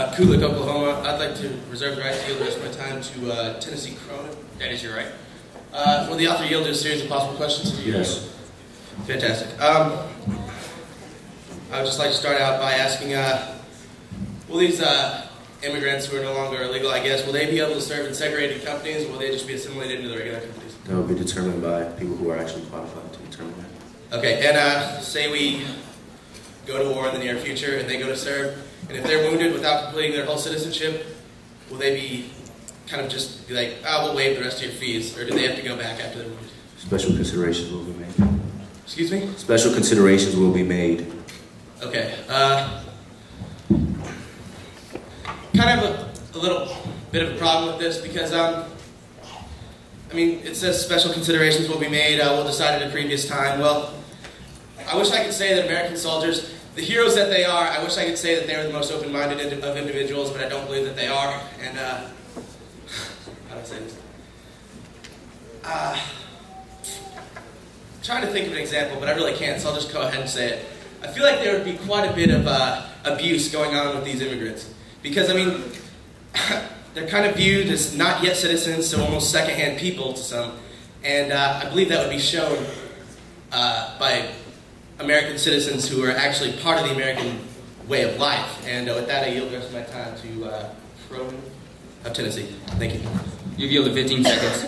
Kulik, Oklahoma. I'd like to reserve the right to yield the rest of my time to Tennessee Cronin. That is your right. Will the author yield to a series of possible questions? Yes. Fantastic. I would just like to start out by asking, will these immigrants who are no longer illegal, I guess, will they be able to serve in segregated companies, or will they just be assimilated into the regular companies? That will be determined by people who are actually qualified to determine that. Okay, and say we go to war in the near future and they go to serve, and if they're wounded without completing their whole citizenship, will they be kind of just be like, we'll waive the rest of your fees, or do they have to go back after they're wounded? Special considerations will be made. Excuse me? Special considerations will be made. Okay, kind of a little bit of a problem with this because, I mean, it says special considerations will be made, we'll decide at a previous time. Well, I wish I could say that American soldiers, the heroes that they are, I wish I could say that they were the most open-minded of individuals, but I don't believe that they are. And, how do I say this? I'm trying to think of an example, but I really can't, so I'll just go ahead and say it. I feel like there would be quite a bit of abuse going on with these immigrants. Because, I mean, they're kind of viewed as not yet citizens, so almost second-hand people to some. And I believe that would be shown by American citizens who are actually part of the American way of life. And with that, I yield the rest of my time to Cronin of Tennessee. Thank you. You've yielded 15 seconds.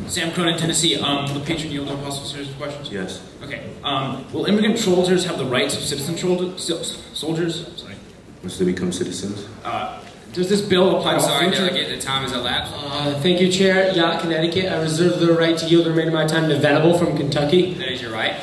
Sam Cronin, Tennessee. Will the patron yield a possible series of questions? Yes. Okay. Will immigrant soldiers have the rights of citizen soldiers? Sorry. Once they become citizens? Does this bill apply to all Sorry, future... Delegate, the time is elapsed. Thank you, Chair. Yacht, Connecticut. I reserve the right to yield the remainder of my time to Venable from Kentucky. That is your right.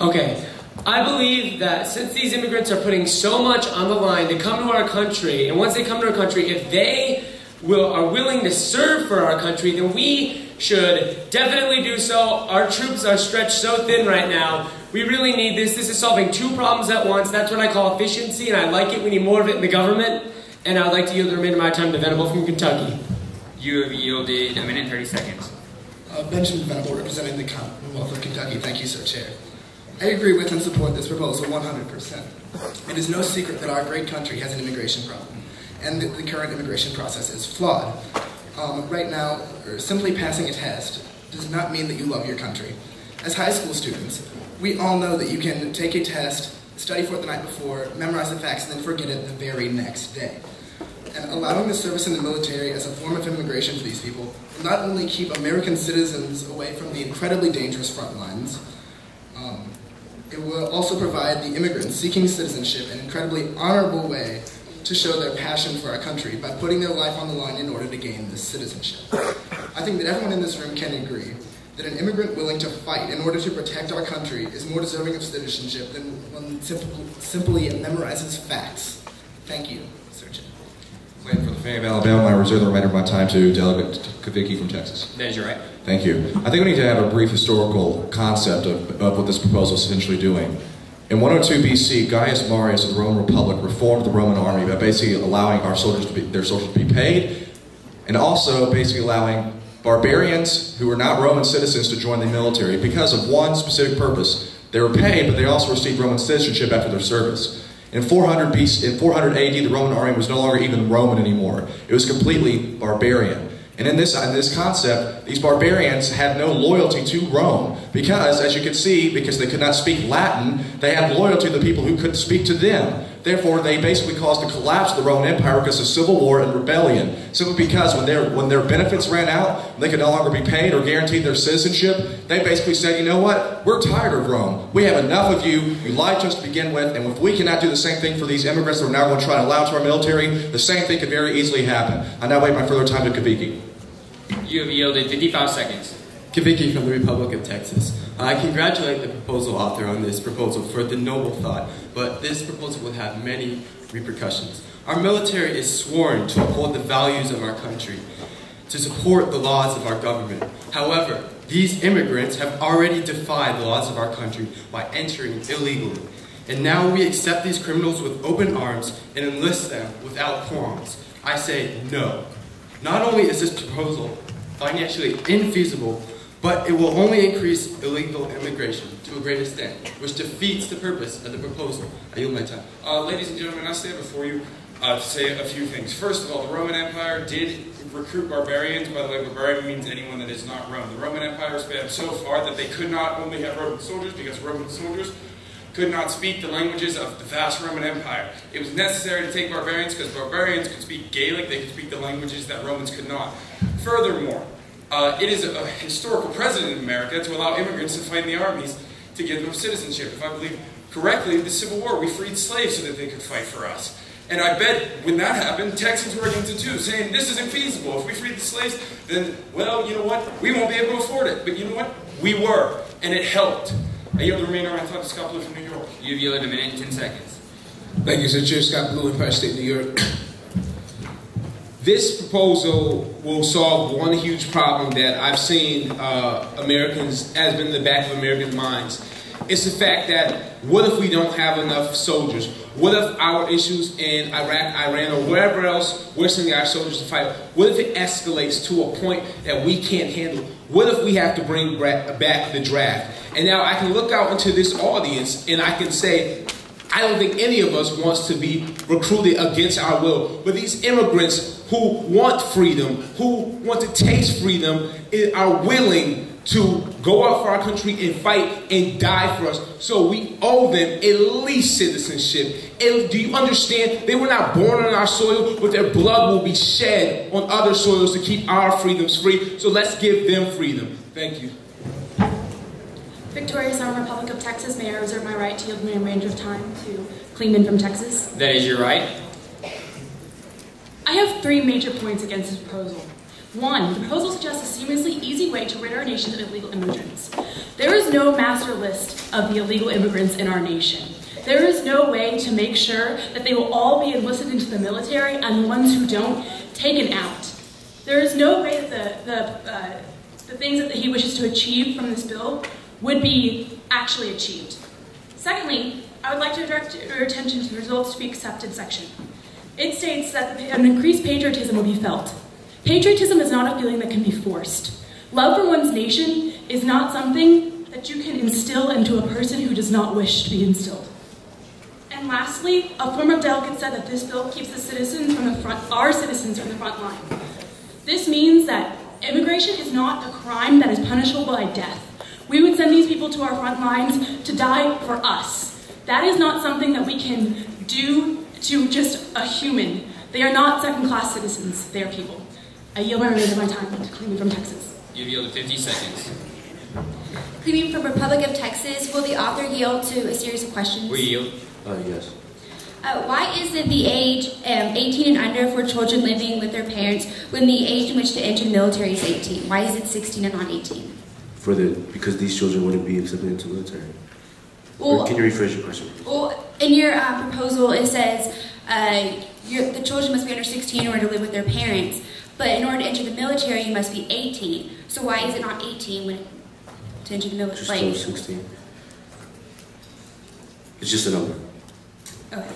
Okay. I believe that since these immigrants are putting so much on the line to come to our country, and once they come to our country, if they are willing to serve for our country, then we should definitely do so. Our troops are stretched so thin right now. We really need this. This is solving two problems at once. That's what I call efficiency, and I like it. We need more of it in the government. And I'd like to yield the remainder of my time to Venable from Kentucky. You have yielded 1 minute and 30 seconds. Benjamin Venable, representing the Commonwealth of Kentucky. Thank you, Sir Chair. I agree with and support this proposal 100%. It is no secret that our great country has an immigration problem, and that the current immigration process is flawed. Right now, simply passing a test does not mean that you love your country. As high school students, we all know that you can take a test, study for it the night before, memorize the facts, and then forget it the very next day. And allowing the service in the military as a form of immigration for these people will not only keep American citizens away from the incredibly dangerous front lines, it will also provide the immigrants seeking citizenship an incredibly honorable way to show their passion for our country by putting their life on the line in order to gain this citizenship. I think that everyone in this room can agree that an immigrant willing to fight in order to protect our country is more deserving of citizenship than one simply memorizes facts. Thank you, Sir Chair. Claim for the family of Alabama, I reserve the remainder of my time to Delegate Kavicki from Texas. That is your right. Thank you. I think we need to have a brief historical concept of what this proposal is essentially doing. In 102 BC, Gaius Marius of the Roman Republic reformed the Roman army by basically allowing their soldiers to be paid, and also basically allowing barbarians who were not Roman citizens to join the military because of one specific purpose. They were paid, but they also received Roman citizenship after their service. In 400 AD, the Roman army was no longer even Roman anymore. It was completely barbarian. And in this concept, these barbarians had no loyalty to Rome because, as you can see, because they could not speak Latin, they had loyalty to the people who could speak to them. Therefore, they basically caused the collapse of the Roman Empire because of civil war and rebellion. Simply because when their benefits ran out, they could no longer be paid or guaranteed their citizenship, they basically said, you know what, we're tired of Rome. We have enough of you. You lied to us to begin with, and if we cannot do the same thing for these immigrants that we're now going to try to allow to our military, the same thing could very easily happen. I now wait my further time to Kavicki. You have yielded 55 seconds. Kavicki from the Republic of Texas. I congratulate the proposal author on this proposal for the noble thought, but this proposal will have many repercussions. Our military is sworn to uphold the values of our country, to support the laws of our government. However, these immigrants have already defied the laws of our country by entering illegally. And now we accept these criminals with open arms and enlist them without qualms. I say no. Not only is this proposal financially infeasible, but it will only increase illegal immigration to a great extent, which defeats the purpose of the proposal. I yield my time. Ladies and gentlemen, I stand before you to say a few things. First of all, the Roman Empire did recruit barbarians. By the way, barbarian means anyone that is not Rome. The Roman Empire spanned so far that they could not only have Roman soldiers because Roman soldiers could not speak the languages of the vast Roman Empire. It was necessary to take barbarians because barbarians could speak Gaelic, they could speak the languages that Romans could not. Furthermore, it is a historical precedent in America to allow immigrants to fight in the armies to give them citizenship. If I believe correctly, the Civil War, we freed slaves so that they could fight for us. And I bet when that happened, Texans were against it too, saying this isn't feasible. If we freed the slaves, then, well, you know what? We won't be able to afford it. But you know what? We were, and it helped. I yield the remainder of my time to Scott Blue from New York. You've yielded a minute and 10 seconds. Thank you, Sir Chair. Scott Blue, Empire State, New York. This proposal will solve one huge problem that I've seen Americans, has been in the back of Americans' minds. It's the fact that what if we don't have enough soldiers? What if our issues in Iraq, Iran, or wherever else we're sending our soldiers to fight, what if it escalates to a point that we can't handle? What if we have to bring back the draft? And now I can look out into this audience and I can say, I don't think any of us wants to be recruited against our will. But these immigrants who want freedom, who want to taste freedom, are willing to go out for our country and fight and die for us. So we owe them at least citizenship. And do you understand? They were not born on our soil, but their blood will be shed on other soils to keep our freedoms free. So let's give them freedom. Thank you. Victoria Summer, Republic of Texas. May I reserve my right to yield my range of time to Klingman from Texas? That is your right. I have 3 major points against this proposal. 1, the proposal suggests a seamlessly easy way to rid our nation of illegal immigrants. There is no master list of the illegal immigrants in our nation. There is no way to make sure that they will all be enlisted into the military and the ones who don't, taken out. There is no way that the things that he wishes to achieve from this bill would be actually achieved. Secondly, I would like to direct your attention to the results to be accepted section. It states that an increased patriotism will be felt. Patriotism is not a feeling that can be forced. Love for one's nation is not something that you can instill into a person who does not wish to be instilled. And lastly, a former delegate said that this bill keeps the citizens from the front, our citizens from the front line. This means that immigration is not a crime that is punishable by death. We would send these people to our front lines to die for us. That is not something that we can do to just a human. They are not second-class citizens. They are people. I yield my remainder of my time to Klingman from Texas. You've yielded 50 seconds. Klingman from Republic of Texas. Will the author yield to a series of questions? We yield. Yes. Why isn't the age 18 and under for children living with their parents when the age in which to enter the military is 18? Why is it 16 and not 18? Because these children wouldn't be accepted into the military. Well, can you rephrase your question? Well, in your proposal, it says the children must be under 16 in order to live with their parents. But in order to enter the military, you must be 18. So why is it not 18 to enter the military? Just 16. It's just a number. Okay.